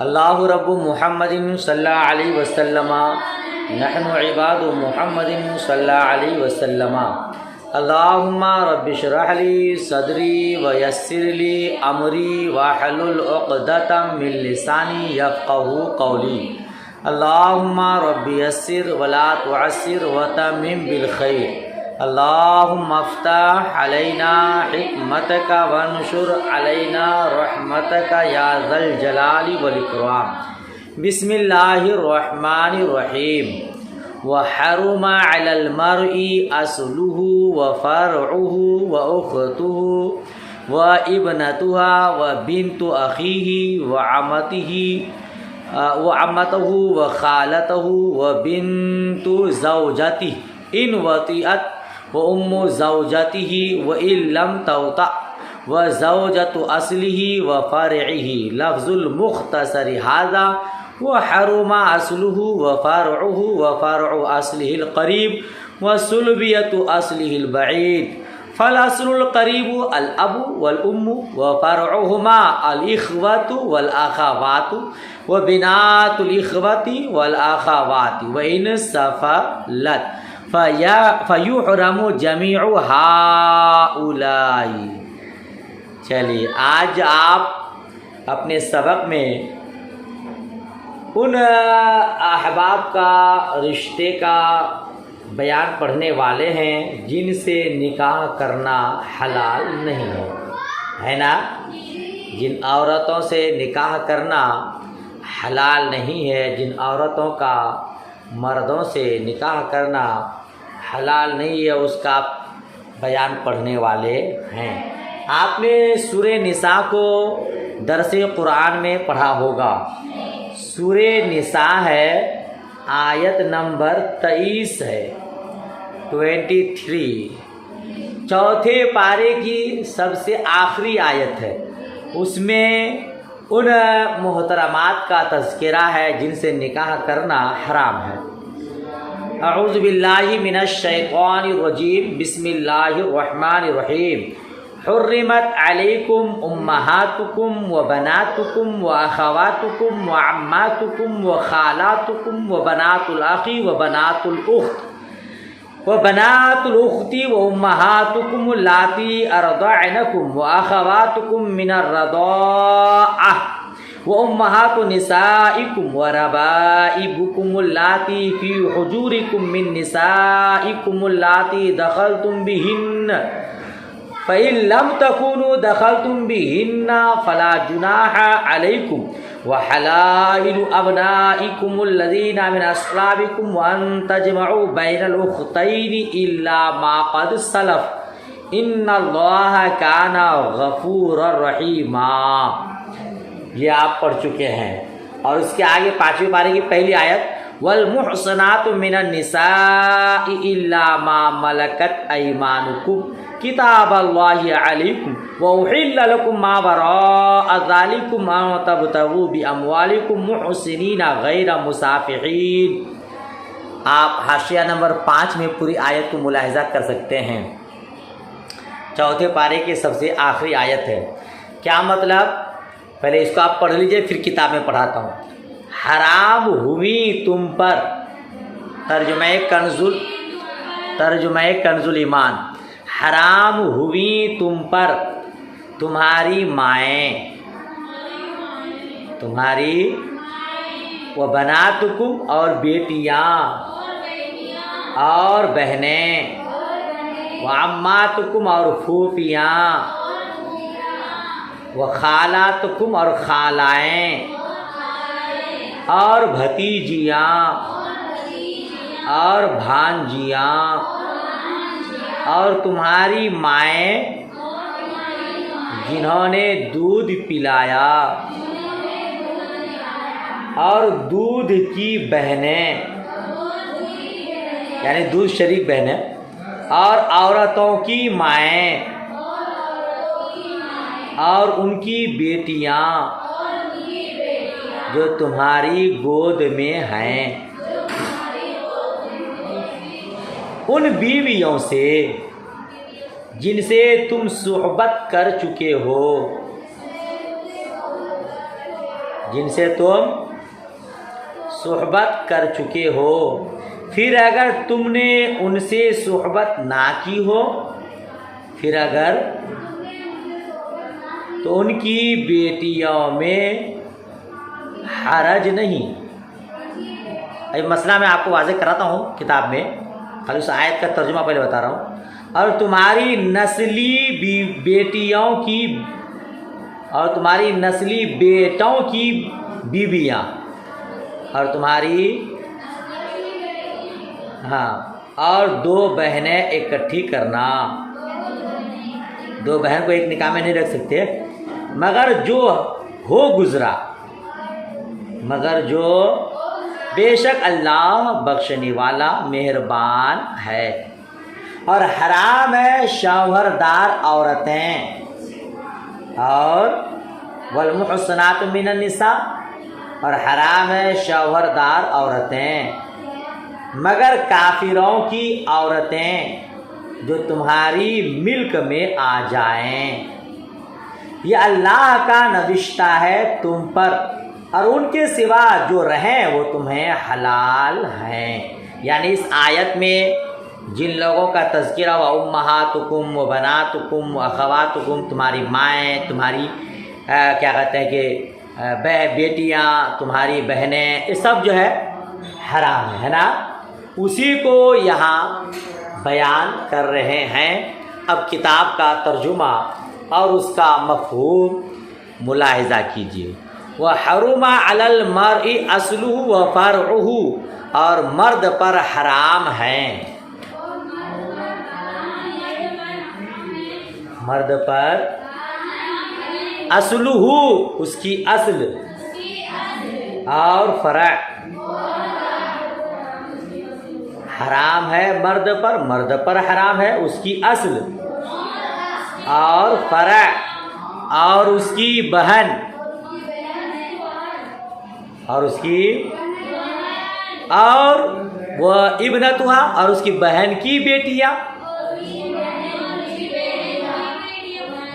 اللہ رب محمد صلی اللہ علیہ وسلم نحن عباد محمد صلی اللہ علیہ وسلم اللہم رب اشرح لی صدری ویسر لی امری واحلل عقدۃ من لسانی یفقهوا قولی اللہم رب یسر ولا تعسر وتمم بالخیر اللہم افتح علینا حکمتک وانشر علینا رحمتک یا ذا الجلال والاکرام بسم اللہ الرحمن الرحیم وحرم علی المرء اصلہ وفرعہ واخته وابنتها وبنت اخیہ وعمته وخالته وبنت زوجته ان وطئت وام زوجته وان لم توطأ وزوجة اصله وفرعه لفظ المختصر هذا وحرم اصله وفرعه وفرع اصله القريب وسلبية اصله البعيد فالاصل القريب الاب والام وفرعهما الاخوة والاخوات وبنات الاخوة والاخوات وان سفلت فیحرم جمیع ہؤلاء۔ چلیے آج آپ اپنے سبق میں ان احباب کا رشتے کا بیان پڑھنے والے ہیں جن سے نکاح کرنا حلال نہیں ہے نا؟ جن عورتوں سے نکاح کرنا حلال نہیں ہے، جن عورتوں کا مردوں سے نکاح کرنا حلال نہیں ہے، اس کا بیان پڑھنے والے ہیں۔ آپ نے سورہ نساء کو درس قرآن میں پڑھا ہوگا۔ سورہ نساء ہے، آیت نمبر 23 ہے، 23، چوتھے پارے کی سب سے آخری آیت ہے۔ اس میں ان محترمات کا تذکرہ ہے جن سے نکاح کرنا حرام ہے۔ اعوذ باللہ من الشیطان الرجیم، بسم اللہ الرحمن الرحیم۔ حرمت علیکم امہاتکم وبناتکم واخواتکم وعماتکم وخالاتکم وبنات الاخ وبنات الاخت وامہاتکم اللاتی ارضعنکم واخواتکم من الرضاعہ وامہات نسائکم وربائبکم اللاتی فی حجورکم من نسائکم اللاتی دخلتم بہن فإن لم تكونوا دخلتم بهن فلا جناح عليكم وحلائل أبنائكم الذين من أصلابكم وأن تجمعوا بين الأختين إلا ما قد سلف إن الله كان غفورا رحيما۔ یہ آپ پڑھ چکے ہیں، اور اس کے آگے 5ویں پارے کی پہلی آیت والمحصنات من النساء إلا ما ملكت أيمانكم کتاب اللہ علیکم وأحل لکم ما وراء ذلکم ان تبتغوا باموالکم محسنین غیر مسافحین۔ آپ حاشیہ نمبر 5 میں پوری آیت کو ملاحظہ کر سکتے ہیں۔ چوتھے پارے کی سب سے آخری آیت ہے۔ کیا مطلب؟ پہلے اس کو آپ پڑھ لیجئے، پھر کتاب میں پڑھاتا ہوں۔ حرام ہوئی تم پر، ترجمہ کنز ایمان، حرام ہوئی تم پر تمہاری مائیں، تمہاری وبناتکم اور بیٹیاں اور بہنیں، وعماتکم اور پھوپھیاں، وخالاتکم اور خالائیں اور بھتیجیاں اور بھانجیاں، اور تمہاری مائیں جنہوں نے دودھ پلایا، اور دودھ کی بہنیں یعنی دودھ شریک بہنیں، اور عورتوں کی مائیں اور ان کی بیٹیاں جو تمہاری گود میں ہیں، ان بیویوں سے جن سے تم صحبت کر چکے ہو، جن سے تم صحبت کر چکے ہو، پھر اگر تم نے ان سے صحبت نہ کی ہو، پھر اگر تو ان کی بیٹیوں میں حرج نہیں۔ اب مسئلہ میں آپ کو واضح کراتا ہوں کتاب میں، خالی اس آیت کا ترجمہ پہلے بتا رہا ہوں۔ اور تمہاری نسلی بیٹیوں کی اور تمہاری نسلی بیٹوں کی بیویاں اور تمہاری اور 2 بہنیں اکٹھی کرنا۔ 2 بہن کو ایک نکاح میں نہیں رکھ سکتے، مگر جو ہو گزرا، مگر جو بے شک اللہ بخشنے والا مہربان ہے۔ اور حرام ہے شوہردار عورتیں، اور والمحصنات من النساء، اور حرام ہے شوہردار عورتیں مگر کافروں کی عورتیں جو تمہاری ملک میں آ جائیں۔ یہ اللہ کا نوشتہ ہے تم پر، اور ان کے سوا جو رہیں وہ تمہیں حلال ہیں۔ یعنی اس آیت میں جن لوگوں کا تذکرہ و امہاتکم و بناتکم و اخواتکم، تمہاری مائیں، تمہاری کیا کہتے ہیں کہ بیٹیاں، تمہاری بہنیں، یہ سب جو ہے حرام ہے نا، اسی کو یہاں بیان کر رہے ہیں۔ اب کتاب کا ترجمہ اور اس کا مفہوم ملاحظہ کیجیے۔ وَحَرُمَ عَلَى الْمَرْءِ أَصْلُهُ وَفَرْعُهُ، اور مرد پر حرام ہیں، مرد پر اصلہ، اس کی اصل، اور فرع حرام ہے مرد پر، مرد پر حرام ہے اس کی اصل اور فرع، اور اس کی بہن، اور اس کی اور وہ ابنتھا، اور اس کی بہن کی بیٹیاں،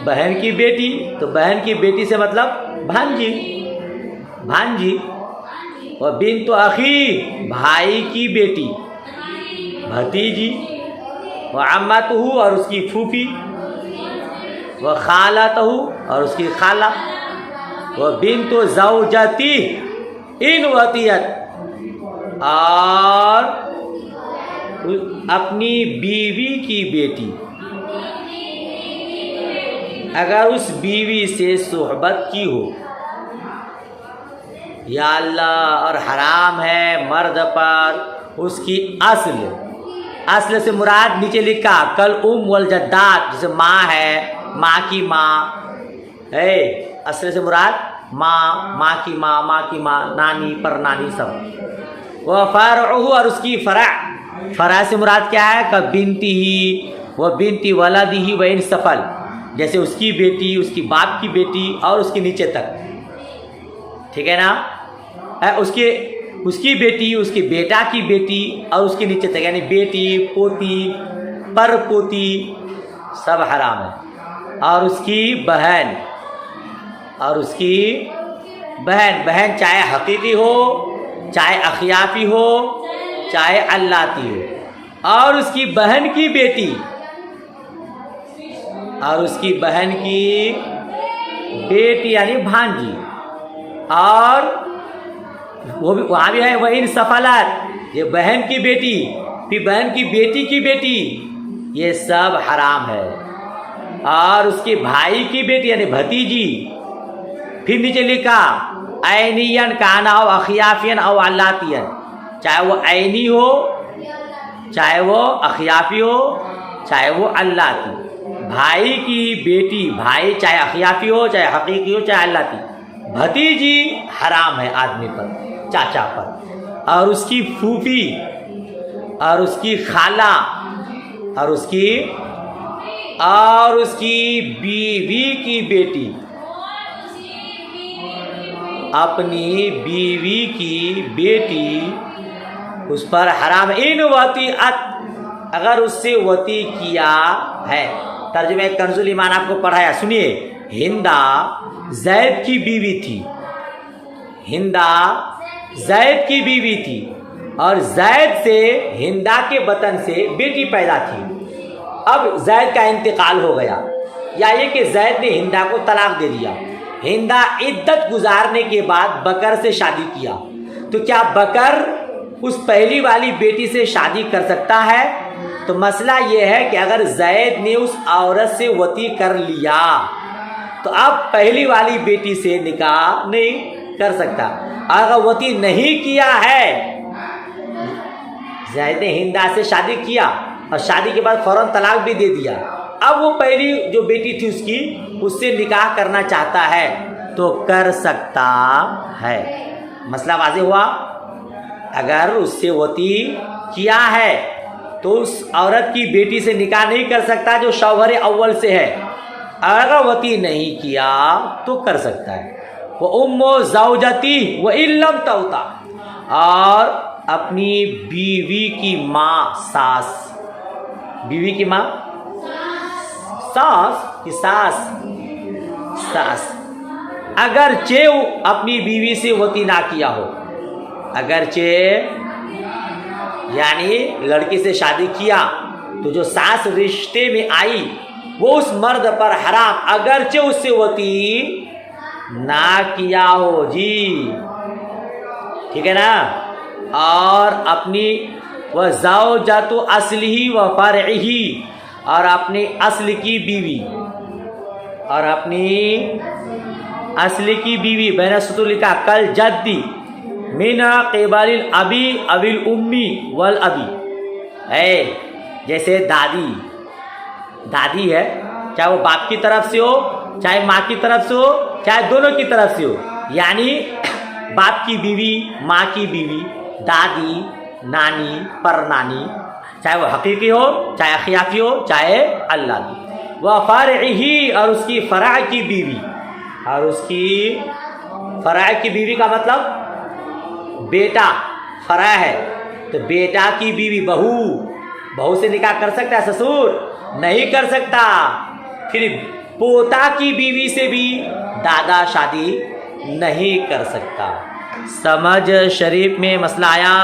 بہن کی بیٹی، تو بہن کی بیٹی سے مطلب بھانجی، بھانجی، وہ بنت اخی، بھائی کی بیٹی، بھتیجی، وہ عمتہ، اور اس کی پھوپھی، وہ خالتہ، اور اس کی خالہ، وہ بنت زوجتی ان وطیت، اور اپنی بیوی کی بیٹی، اگر اس بیوی سے صحبت کی ہو، یا اللہ، اور حرام ہے مرد پر اس کی اصل، اصل سے مراد نیچے لکھا کل والجدات، جیسے ماں ہے، ماں کی ماں ہے، اصل سے مراد ماں، ماں کی ماں، ماں کی ماں، نانی پر نانی سب۔ وہ فرعہ، اور اس کی فرع، فرع سے مراد کیا ہے کہ بنتی ہی وہ بنتی ولدی و ان سفل، جیسے اس کی بیٹی، اس کی باپ کی بیٹی، اور اس کے نیچے تک، ٹھیک ہے نا، اس کی بیٹی، اس کے بیٹا کی بیٹی، اور اس کے نیچے تک، یعنی بیٹی، پوتی، پر پوتی، سب حرام ہے۔ اور اس کی بہن، اور اس کی بہن، بہن چاہے حقیقی ہو، چاہے اخیافی ہو، چاہے اللاتی ہو، اور اس کی بہن کی بیٹی، اور اس کی بہن کی بیٹی یعنی بھانجی، اور وہ بھی وہاں بھی ہے وہ ان سفالات، یہ بہن کی بیٹی، پھر بہن کی بیٹی کی بیٹی، یہ سب حرام ہے۔ اور اس کے بھائی کی بیٹی یعنی بھتیجی، پھر نیچے لکھا عینین کانا او اخیافین او علاتین، چاہے وہ عینی ہو، چاہے وہ اخیافی ہو، چاہے وہ علاتی، بھائی کی بیٹی، بھائی چاہے اخیافی ہو، چاہے حقیقی ہو، چاہے علاتی، بھتیجی حرام ہے آدمی پر، چاچا پر، اور اس کی پھوپھی، اور اس کی خالہ، اور اس کی بیوی کی بیٹی، اپنی بیوی کی بیٹی اس پر حرام، ان وطیعت، اگر اس سے وطی کیا ہے۔ ترجمہ کنز الایمان آپ کو پڑھایا، سنیے، ہندا زید کی بیوی تھی، ہندا زید کی بیوی تھی اور زید سے ہندا کے بطن سے بیٹی پیدا تھی. اب زید کا انتقال ہو گیا، یا یہ کہ زید نے ہندا کو طلاق دے دیا. ہندا عدت گزارنے کے بعد بکر سے شادی کیا، تو کیا بکر اس پہلی والی بیٹی سے شادی کر سکتا ہے؟ تو مسئلہ یہ ہے کہ اگر زید نے اس عورت سے وطی کر لیا تو اب پہلی والی بیٹی سے نکاح نہیں کر سکتا. اگر وطی نہیں کیا ہے، زید نے ہندا سے شادی کیا اور شادی کے بعد فوراً طلاق بھی دے دیا، اب وہ پہلی جو بیٹی تھی اس سے نکاح کرنا چاہتا ہے تو کر سکتا ہے. مسئلہ واضح ہوا؟ اگر اس سے وطی کیا ہے تو اس عورت کی بیٹی سے نکاح نہیں کر سکتا جو شوہر اول سے ہے. اگر وطی نہیں کیا تو کر سکتا ہے. وہ زوجتی وَإِن لَمْ تَوْطَ، اور اپنی بیوی کی ماں، ساس، بیوی کی ماں ساس اگرچہ اپنی بیوی سے وطی نہ کیا ہو، اگرچہ یعنی لڑکی سے شادی کیا تو جو ساس رشتے میں آئی وہ اس مرد پر حرام، اگرچہ اس سے وطی نہ کیا ہو. جی ٹھیک ہے نا. اور اپنی وزوجۃ اصلہ و فرعہ، اور اپنی اصل کی بیوی، اور اپنی اصل کی بیوی بین سطور لکھا کل جدی من قبل الابی او الامی والابی، جیسے دادی ہے، چاہے وہ باپ کی طرف سے ہو، چاہے ماں کی طرف سے ہو، چاہے دونوں کی طرف سے ہو، یعنی باپ کی بیوی، ماں کی بیوی، دادی، نانی، پر نانی، چاہے وہ حقیقی ہو، چاہے خیافی ہو، چاہے اللہ کی. وہ فرعہ، اور اس کی فرع کی بیوی، اور اس کی فرع کی بیوی کا مطلب بیٹا فرع ہے، تو بیٹا کی بیوی بہو سے نکاح کر سکتا ہے؟ سسور نہیں کر سکتا. پھر پوتا کی بیوی سے بھی دادا شادی نہیں کر سکتا. سمجھ شریف میں مسئلہ آیا.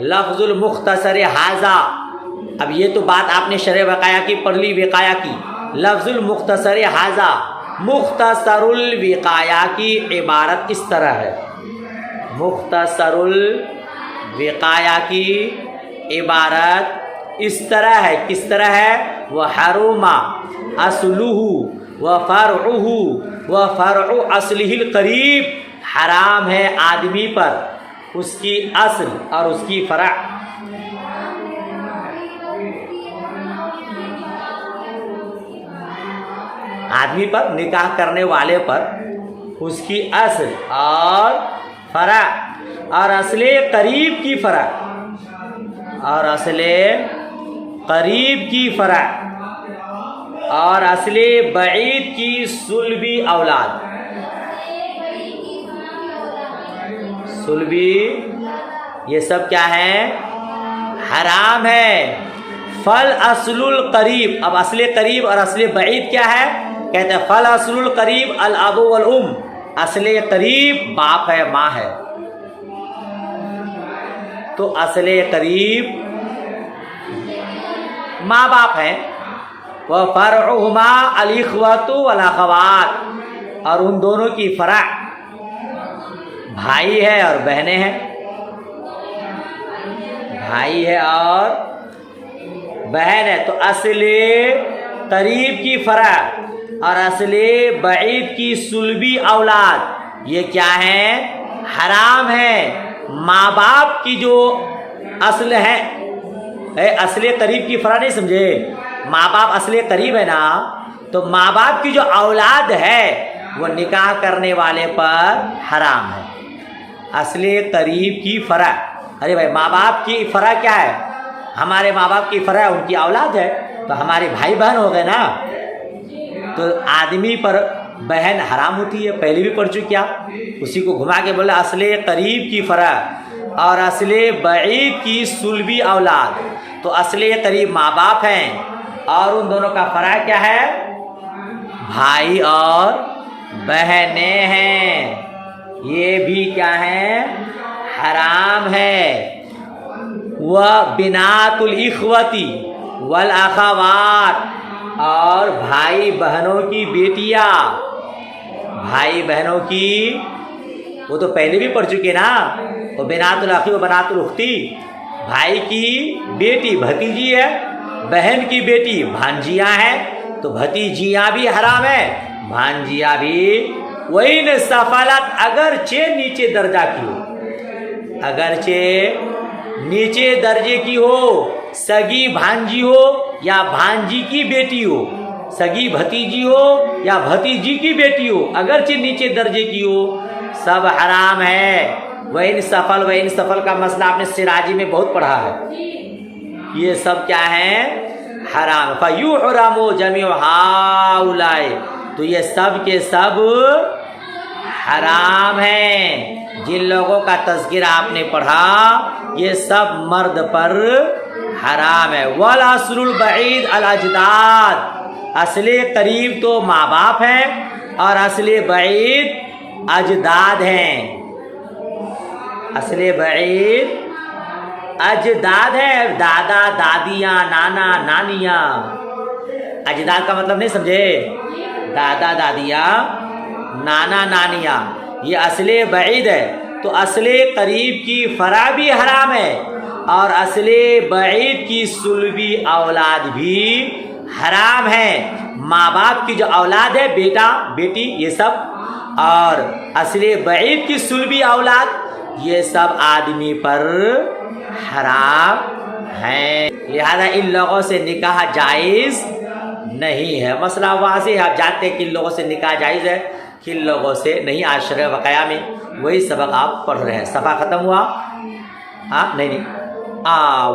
لفظ المختصر حاضہ، اب یہ تو بات آپ نے شرح وقایہ کی پڑھ لی، وقایہ کی. لفظ المختصر حاضہ، مختصر الوقایہ کی عبارت اس طرح ہے. مختصر الوقایہ کی عبارت اس طرح ہے. کس طرح ہے؟ وحرم اصلہ وفرعہ وفرع اصلہ القریب، حرام ہے آدمی پر اس کی اصل اور اس کی فرع. آدمی پر، نکاح کرنے والے پر اس کی اصل اور فرع، اور اصل قریب کی فرع، اور اصل قریب کی فرع، اور اصل بعید کی صلبی اولاد. صلبی یہ سب کیا ہے؟ حرام ہے. فل اصل القریب، اب اصل قریب اور اصل بعید کیا ہے؟ کہتے ہیں فل اصل القریب الاب والام، اصل قریب باپ ہے، ماں ہے. تو اصل قریب ماں باپ ہیں. وفرعہما الاخوۃ والاخوات، اور ان دونوں کی فرع بھائی ہے اور بہنیں ہیں. بھائی ہے اور بہن ہے. تو اصل قریب کی فرع اور اصل بعید کی صلبی اولاد یہ کیا ہے؟ حرام ہے. ماں باپ کی جو اصل ہے، اصل قریب کی فرع نہیں سمجھے؟ ماں باپ اصل قریب ہے نا، تو ماں باپ کی جو اولاد ہے وہ نکاح کرنے والے پر حرام ہے. اصل قریب کی فرع، ارے بھائی ماں باپ کی فرع کیا ہے؟ ہمارے ماں باپ کی فرع ان کی اولاد ہے، تو ہمارے بھائی بہن ہو گئے نا. تو آدمی پر بہن حرام ہوتی ہے، پہلے بھی پڑھ چکی آپ. اسی کو گھما کے بولا اصل قریب کی فرع اور اصل بعید کی صلبی اولاد. تو اصل قریب ماں باپ ہیں اور ان دونوں کا فرع کیا ہے؟ بھائی اور بہنیں ہیں. یہ بھی کیا ہے؟ حرام ہے۔ وَبِنَاتُ الْإِخْوَةِ وَالْأَخَوَاتِ، اور بھائی بہنوں کی بیٹیاں، بھائی بہنوں کی، وہ تو پہلے بھی پڑھ چکے نا، وَبِنَاتُ الْأَخِ وَبَنَاتُ الْأُخْتِ، بھائی کی بیٹی بھتیجی ہے، بہن کی بیٹی بھانجیاں ہیں، تو بھتیجیاں بھی حرام ہے، بھانجیاں بھی۔ وَإِنْ سَفَلَتْ، اگرچہ نیچے درجہ کی ہو، اگرچہ نیچے درجے کی ہو، سگی بھانجی ہو یا بھانجی کی بیٹی ہو، سگی بھتیجی ہو یا بھتیجی کی بیٹی ہو، اگرچہ نیچے درجے کی ہو، سب حرام ہے۔ وَإِنْ سَفَلْ، وَإِنْ سَفَلْ کا مسئلہ آپ نے سراجی میں بہت پڑھا ہے، یہ سب کیا ہے؟ حرام۔ فَيُحْرَمُ جَمِيعُ هَؤُلَاءِ، تو یہ سب کے سب حرام ہیں۔ جن لوگوں کا تذکرہ آپ نے پڑھا یہ سب مرد پر حرام ہے۔ وَالْأَصْلُ الْبَعِيدُ الْأَجْدَادُ، اصل قریب تو ماں باپ ہیں اور اصل بعید اجداد ہیں، اصل بعید اجداد ہیں، دادا دادیاں، نانا نانیاں۔ اجداد کا مطلب نہیں سمجھے؟ دادا دادیاں، نانا نانیاں، یہ اصل بعید ہے۔ تو اصل قریب کی فرع بھی حرام ہے اور اصل بعید کی صلبی اولاد بھی حرام ہے۔ ماں باپ کی جو اولاد ہے، بیٹا بیٹی، یہ سب، اور اصل بعید کی صلبی اولاد، یہ سب آدمی پر حرام ہیں، لہذا ان لوگوں سے نکاح جائز نہیں ہے۔ مسئلہ واضح ہے، آپ جانتے ہیں کن لوگوں سے نکاح جائز ہے، کن لوگوں سے نہیں۔ آج شرح وقایہ میں وہی سبق آپ پڑھ رہے ہیں۔ صفحہ ختم ہوا؟ نہیں،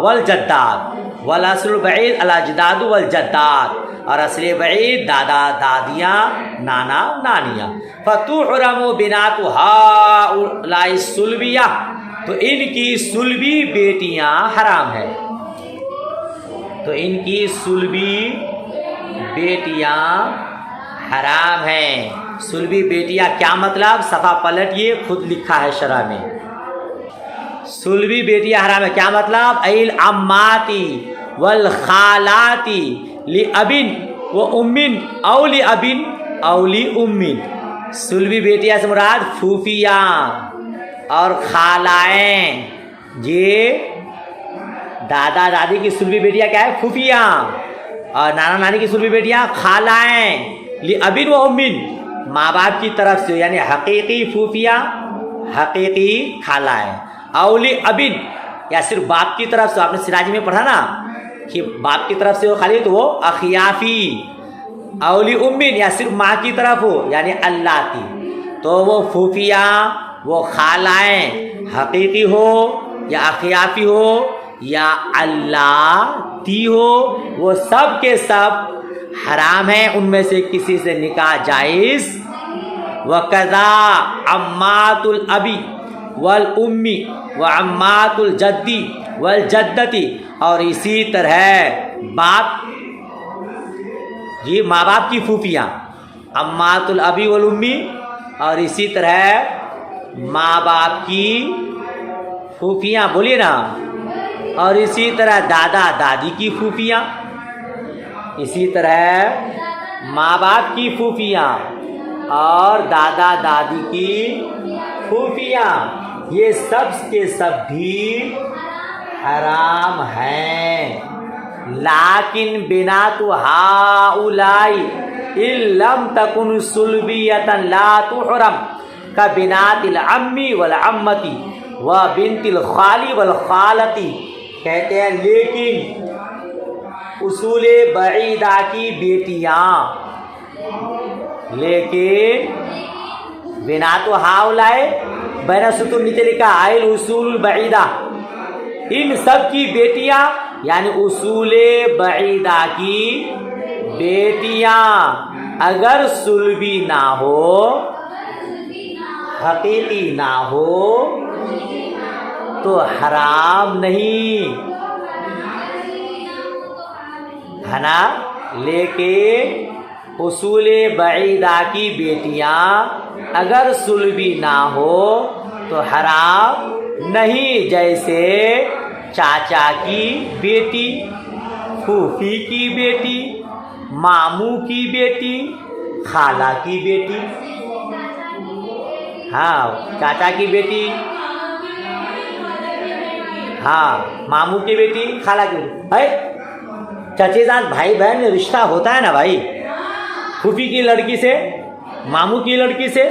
والجداد، والاصل البعید الاجداد والجداد، اور اصل بعید دادا دادیاں، نانا نانیاں۔ فتحرم بنات ہؤلاء الصلبیہ، تو ان کی صلبی بیٹیاں حرام ہے، تو ان کی صلبی بیٹیاں حرام ہیں۔ صلبی بیٹیاں کیا مطلب؟ صفحہ پلٹیے، خود لکھا ہے شرح میں۔ صلبی بیٹیاں حرام ہے کیا مطلب؟ ایل عماتی والخالاتی لابن و امن او لابن او لامن، صلبی بیٹیاں سے مراد پھوپھیاں اور خالائیں، یہ دادا دادی کی صلبی بیٹیاں کیا ہے؟ پھوپھیاں، اور نانا نانی کی صلبی بیٹیاں خالائیں، لابن و امن، ماں باپ کی طرف سے، یعنی حقیقی پھوپھیاں، حقیقی خالائیں، اولی ابن، یا صرف باپ کی طرف سے۔ آپ نے سراج میں پڑھا نا کہ باپ کی طرف سے وہ خالی تو وہ اخیافی، اولی امن یا صرف ماں کی طرف ہو یعنی اللاتی، تو وہ پھوپھیاں، وہ خالائیں، حقیقی ہو یا اخیافی ہو یا اللاتی ہو، وہ سب کے سب حرام ہیں، ان میں سے کسی سے نکاح جائز۔ وَقَذَا عَمَّاتُ الْأَبِي وَالْأُمِّ وَعَمَّاتُ الْجَدِّ وَالْجَدَّةِ، اور اسی طرح باپ، یہ ماں باپ کی پھوپھیاں، عمات الابی والامی، اور اسی طرح ماں باپ کی پھوپھیاں، بولیے نا، اور اسی طرح دادا دادی کی پھوپھیاں، اسی طرح ماں باپ کی پھوپھیاں اور دادا دادی کی پھوپھیاں، یہ سب کے سب بھی حرام ہیں۔ لیکن بنات ہؤلاء ان لم تکن صلبیۃ لا تحرم کبنات العم والعمۃ وبنت الخال والخالۃ، کہتے ہیں لیکن اصول بعیدہ کی بیٹیاں، لیکن بنات ہؤلاء بین سطور نیچے لکھا ہے اصول البعیدہ، ان سب کی بیٹیاں یعنی اصول بعیدہ کی بیٹیاں اگر صلبی نہ ہو، حقیقی نہ ہو تو حرام نہیں ہے نا، لیکن اصول بعیدہ کی بیٹیاں اگر صلبی نہ ہو تو حرام نہیں، جیسے چاچا کی بیٹی، پھوپھی کی بیٹی، ماموں کی بیٹی، خالہ کی بیٹی. ہاں چاچا کی بیٹی، ہاں ماموں کی بیٹی، خالہ کی بیٹی. بھائی چچے جان بھائی بہن میں رشتہ ہوتا ہے نا بھائی، پھوپھی کی لڑکی سے، ماموں کی لڑکی سے،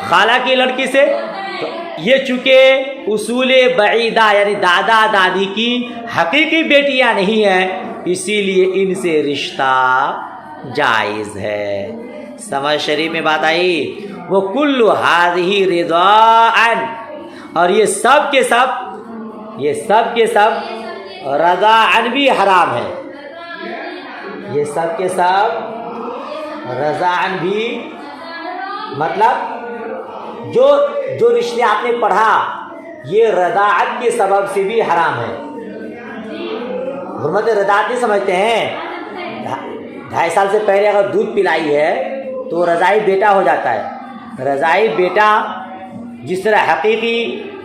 خالہ کی لڑکی سے. تو یہ چونکہ اصول بعیدہ یعنی دادا دادی کی حقیقی بیٹیاں نہیں ہیں، اسی لیے ان سے رشتہ جائز ہے. سمجھ شریف میں بات آئی. وہ کل ہذہ رضاءً، اور یہ سب کے سب رضاءً بھی حرام ہے. یہ سب کے سب رضاءً بھی مطلب جو رشتے آپ نے پڑھا یہ رضاعت کے سبب سے بھی حرام ہے. حرمت رضاعت نہیں سمجھتے ہیں؟ 2.5 سال سے پہلے اگر دودھ پلائی ہے تو رضاعی بیٹا ہو جاتا ہے. رضاعی بیٹا جس طرح حقیقی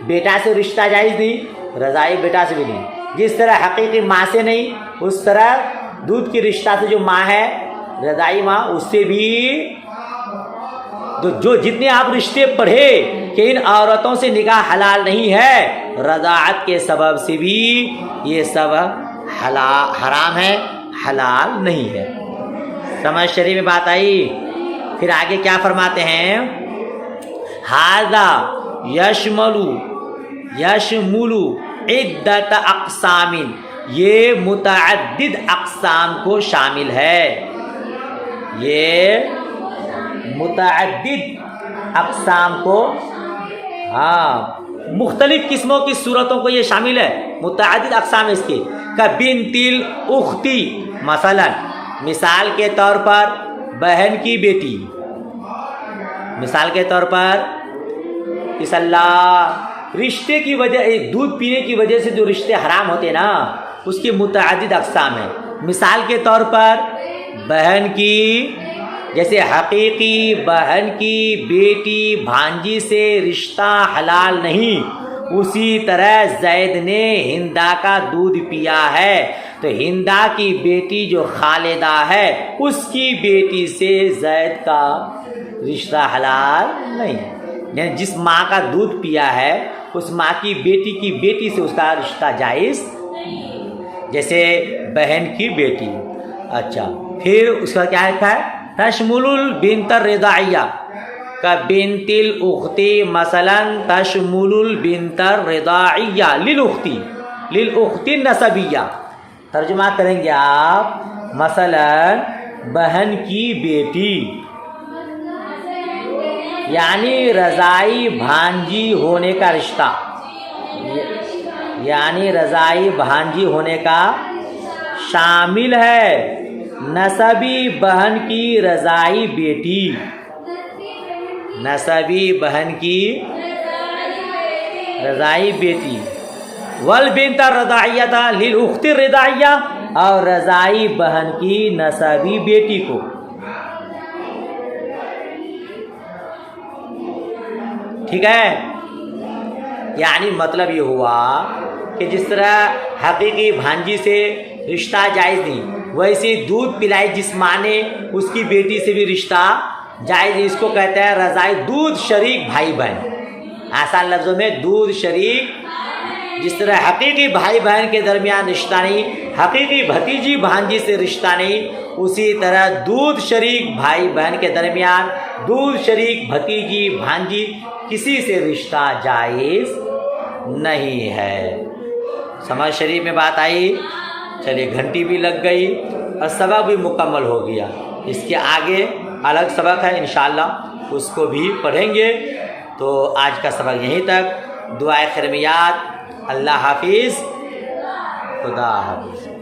بیٹا سے رشتہ جائز نہیں، رضاعی بیٹا سے بھی نہیں. جس طرح حقیقی ماں سے نہیں، اس طرح دودھ کی رشتہ سے جو ماں ہے رضاعی ماں، اس سے بھی. تو جو جتنے آپ رشتے پڑھے کہ ان عورتوں سے نکاح حلال نہیں ہے، رضاعت کے سبب سے بھی یہ سب حرام ہے، حلال نہیں ہے. سمجھ شریف میں بات آئی. پھر آگے کیا فرماتے ہیں؟ ھذا یشمل عدت اقسام، یہ متعدد اقسام کو شامل ہے. یہ متعدد اقسام کو، مختلف قسموں کی صورتوں کو یہ شامل ہے. متعدد اقسام اس کی بنت الاختی، مثال کے طور پر بہن کی بیٹی. مثال کے طور پر اس اللہ رشتے کی وجہ، دودھ پینے کی وجہ سے جو رشتے حرام ہوتے نا اس کی متعدد اقسام ہیں. مثال کے طور پر بہن کی، جیسے حقیقی بہن کی بیٹی بھانجی سے رشتہ حلال نہیں، اسی طرح زید نے ہندا کا دودھ پیا ہے تو ہندا کی بیٹی جو خالدہ ہے اس کی بیٹی سے زید کا رشتہ حلال نہیں. یعنی جس ماں کا دودھ پیا ہے اس ماں کی بیٹی سے اس کا رشتہ جائز، جیسے بہن کی بیٹی. اچھا پھر اس کا کیا لکھا ہے؟ تشمل البنت الرضاعیہ بنت الاختی، مثلا تشمل البنت الرضاعیہ للاختی النسبیہ. ترجمہ کریں گے آپ، مثلا بہن کی بیٹی یعنی رضاعی بھانجی ہونے کا رشتہ، یعنی رضاعی بھانجی ہونے کا شامل ہے. نسبی بہن کی رضاعی بیٹی، نسبی بہن کی رضاعی بیٹی. والبنت الرضاعیہ للاخت الرضاعیہ، اور رضاعی بہن کی نسبی بیٹی کو. ٹھیک ہے، یعنی مطلب یہ ہوا کہ جس طرح حقیقی بھانجی سے رشتہ جائز نہیں، ویسے دودھ پلائی جس ماں نے اس کی بیٹی سے بھی رشتہ جائز. اس کو کہتے ہیں رضاعی دودھ شریک بھائی بہن. آسان لفظوں میں دودھ شریک، جس طرح حقیقی بھائی بہن کے درمیان رشتہ نہیں، حقیقی بھتیجی بھانجی سے رشتہ نہیں، اسی طرح دودھ شریک بھائی بہن کے درمیان دودھ شریک بھتیجی بھانجی کسی سے رشتہ جائز نہیں ہے. سمجھ شریف میں بات آئی. چلیے گھنٹی بھی لگ گئی اور سبق بھی مکمل ہو گیا. اس کے آگے الگ سبق ہے انشاءاللہ، اس کو بھی پڑھیں گے. تو آج کا سبق یہیں تک. دعائے خیر میں یاد. اللہ حافظ. خدا حافظ.